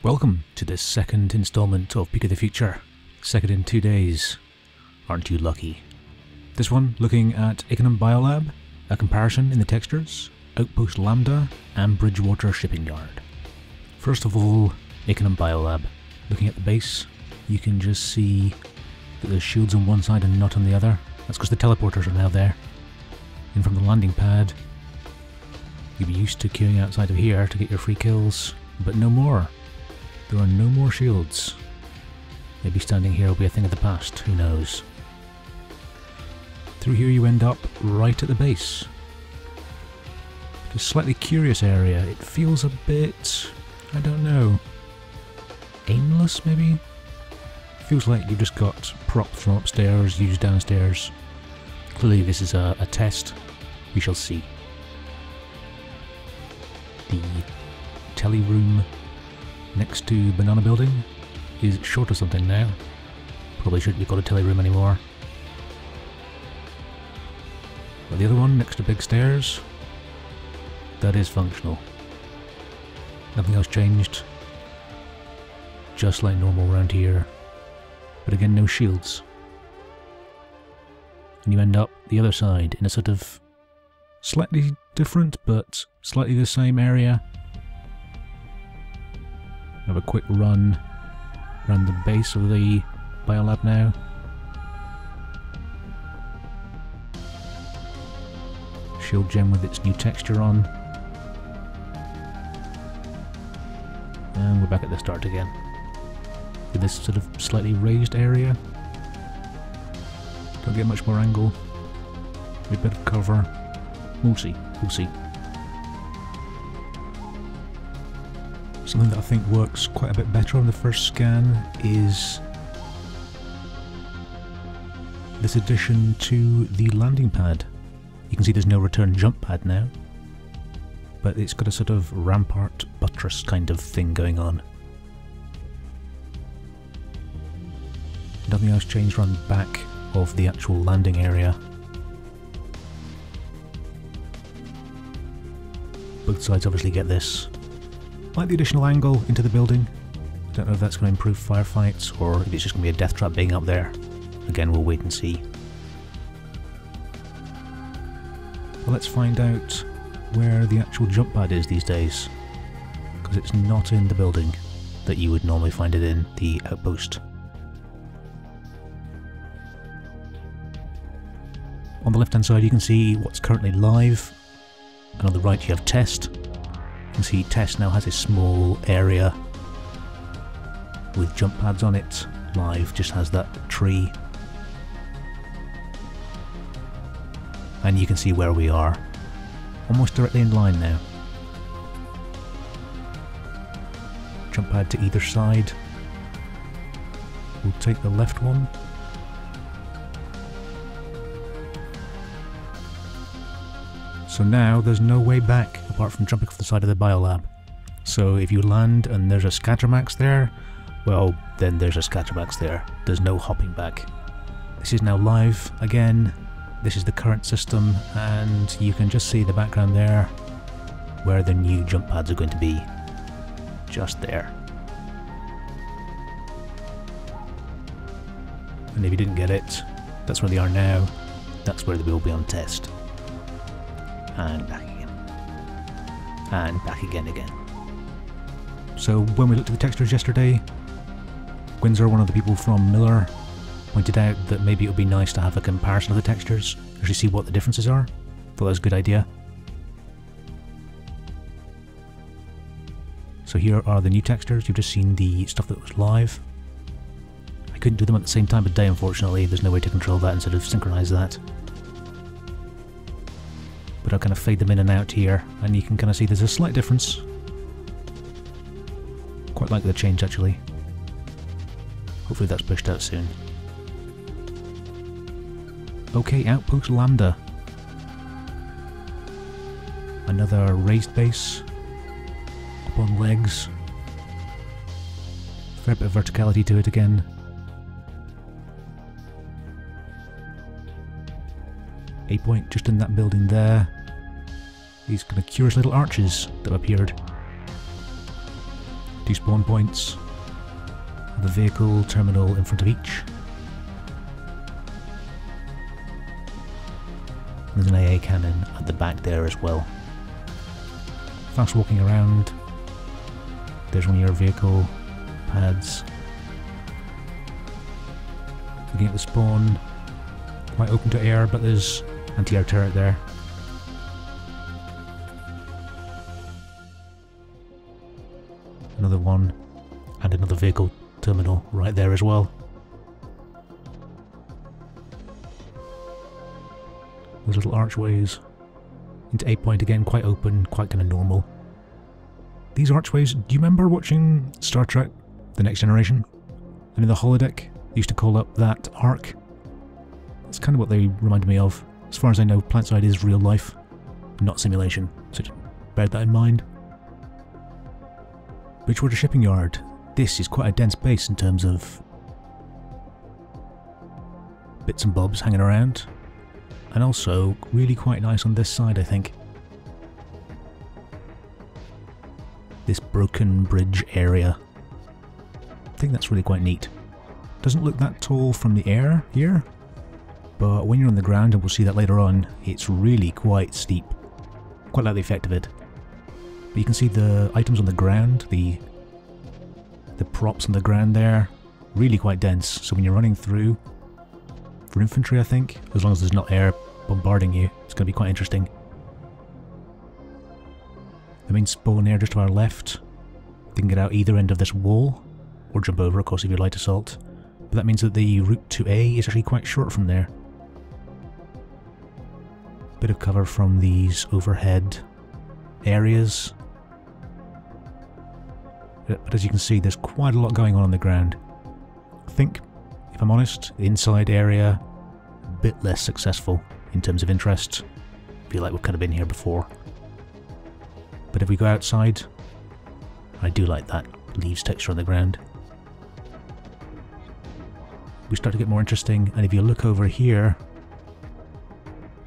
Welcome to this second installment of Peek of the Future. Second in 2 days. Aren't you lucky? This one looking at Ikanam Biolab, a comparison in the textures, Outpost Lambda and Bridgewater Shipping Yard. First of all, Ikanam Biolab. Looking at the base, you can just see that there's shields on one side and not on the other. That's because the teleporters are now there. And from the landing pad, you'd be used to queuing outside of here to get your free kills, but no more. There are no more shields. Maybe standing here will be a thing of the past, who knows. Through here you end up right at the base. It's a slightly curious area. It feels a bit, I don't know, aimless maybe? Feels like you've just got props from upstairs used downstairs. Clearly this is a test. We shall see. The telly room next to Banana Building is short of something now. Probably shouldn't be called a telly room anymore. But the other one next to Big Stairs, that is functional. Nothing else changed. Just like normal around here. But again, no shields. And you end up the other side in a sort of slightly different but slightly the same area. Have a quick run around the base of the Biolab now. Shield gem with its new texture on. And we're back at the start again. In this sort of slightly raised area. Don't get much more angle. A bit of cover. We'll see, we'll see. Something that I think works quite a bit better on the first scan is this addition to the landing pad. You can see there's no return jump pad now, but it's got a sort of rampart buttress kind of thing going on. Nothing else changed around the back of the actual landing area. Both sides obviously get this. Like the additional angle into the building. I don't know if that's going to improve firefights or if it's just going to be a death trap being up there. Again, we'll wait and see. Well, let's find out where the actual jump pad is these days. Because it's not in the building that you would normally find it in, the outpost. On the left hand side you can see what's currently live. And on the right you have test. You can see test now has a small area with jump pads on it. Live just has that tree. And you can see where we are. Almost directly in line now. Jump pad to either side. We'll take the left one. So now there's no way back apart from jumping off the side of the Biolab. So if you land and there's a Scattermax there, well then there's a Scattermax there. There's no hopping back. This is now live again. This is the current system and you can just see the background there where the new jump pads are going to be. Just there. And if you didn't get it, that's where they are now. That's where they will be on test. And back again. And back again. So when we looked at the textures yesterday, Windsor, one of the people from Miller, pointed out that maybe it would be nice to have a comparison of the textures, actually see what the differences are. Thought that was a good idea. So here are the new textures. You've just seen the stuff that was live. I couldn't do them at the same time of day, unfortunately. There's no way to control that and sort of synchronize that. But I'll kind of fade them in and out here, and you can kind of see there's a slight difference. Quite like the change actually. Hopefully that's pushed out soon. Okay, Outpost Lambda. Another raised base. Up on legs. Fair bit of verticality to it again. A point just in that building there. These kind of curious little arches that appeared. 2 spawn points. The vehicle terminal in front of each. There's an AA cannon at the back there as well. Fast walking around. There's one of your vehicle pads. Looking at the spawn, quite open to air, but there's anti-air turret there. Another one, and another vehicle terminal right there as well. Those little archways into 8 point again, quite open, quite kind of normal. These archways, do you remember watching Star Trek The Next Generation? And in the holodeck, they used to call up that arc. That's kind of what they reminded me of. As far as I know, Planetside is real life, not simulation, so just bear that in mind. Bridgewater Shipping Yard. This is quite a dense base in terms of bits and bobs hanging around. And also, really quite nice on this side, I think. This broken bridge area. I think that's really quite neat. Doesn't look that tall from the air here, but when you're on the ground, and we'll see that later on, it's really quite steep. Quite like the effect of it. But you can see the items on the ground, the props on the ground there, really quite dense. So when you're running through, for infantry I think, as long as there's not air bombarding you, it's going to be quite interesting. The main spawn area just to our left, they can get out either end of this wall, or jump over of course if you're light assault, but that means that the route to A is actually quite short from there. Bit of cover from these overhead areas. But as you can see, there's quite a lot going on the ground. I think, if I'm honest, the inside area, a bit less successful in terms of interest. I feel like we've kind of been here before. But if we go outside, I do like that leaves texture on the ground. We start to get more interesting, and if you look over here,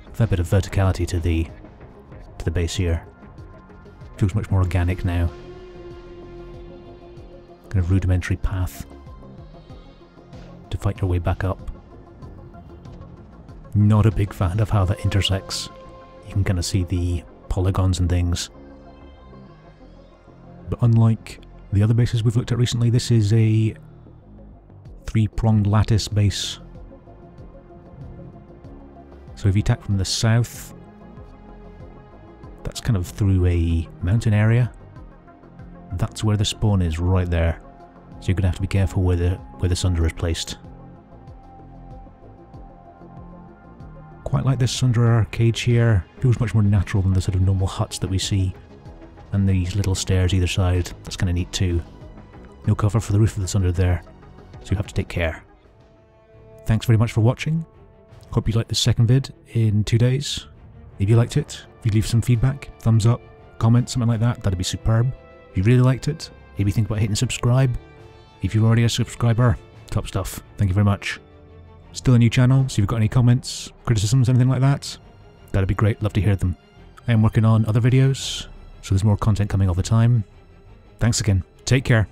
a fair bit of verticality to the base here. Feels much more organic now. Kind of rudimentary path to fight your way back up. Not a big fan of how that intersects. You can kind of see the polygons and things. But unlike the other bases we've looked at recently, this is a 3-pronged lattice base. So if you attack from the south, that's kind of through a mountain area. That's where the spawn is, right there. So you're going to have to be careful where the sunder is placed. Quite like this sunder cage here. Feels much more natural than the sort of normal huts that we see. And these little stairs either side, that's kind of neat too. No cover for the roof of the sunder there, so you have to take care. Thanks very much for watching. Hope you liked this second vid in 2 days. If you liked it, if you leave some feedback, thumbs up, comment, something like that, that'd be superb. If you really liked it, maybe think about hitting subscribe. If you're already a subscriber, top stuff. Thank you very much. Still a new channel, so if you've got any comments, criticisms, anything like that, that'd be great, love to hear them. I am working on other videos, so there's more content coming all the time. Thanks again, take care.